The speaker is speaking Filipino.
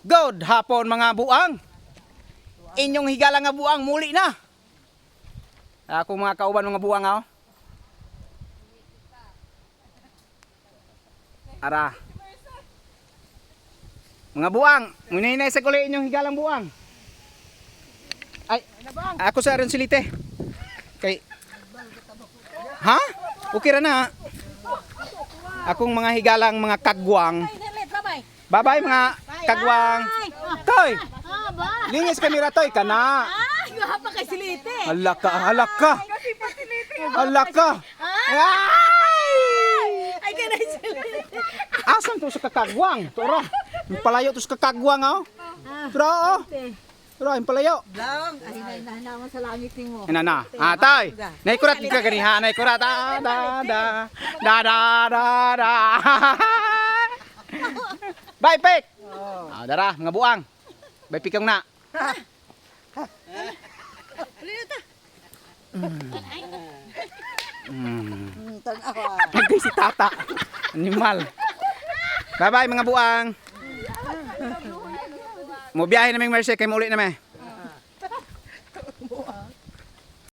Good hapon mga buang. Inyong higala nga buang muli na. Ako mga kauban mga buang oh. Ara. Mga buang, muninay sa kuli inyong higalang buang. Ay, ako sa aron silite. Kay ha? Okay ra na. Akong mga higalang mga kagwang. Bye-bye mga kagwang. Toy. Linis kamera toy kana. Ay, gahapa kay silite. Halaka, halaka. Halaka. Ay, kanay silite. Asan to sa kakagwang? Tara. Palayo to sa kakagwang oh. Tara oh. Tara, palayo. Lang, ay naman sa langit mo. Inana. Tay. Naikurat ka ganiha, naikurat. Da da da. Da da da da. Bye, Pek. Dara, mga buang. Bye, Pikong na. Nagay si tata. Animal. Bye-bye, mga buang. Mo biyahe na may Mercy kay muli na may.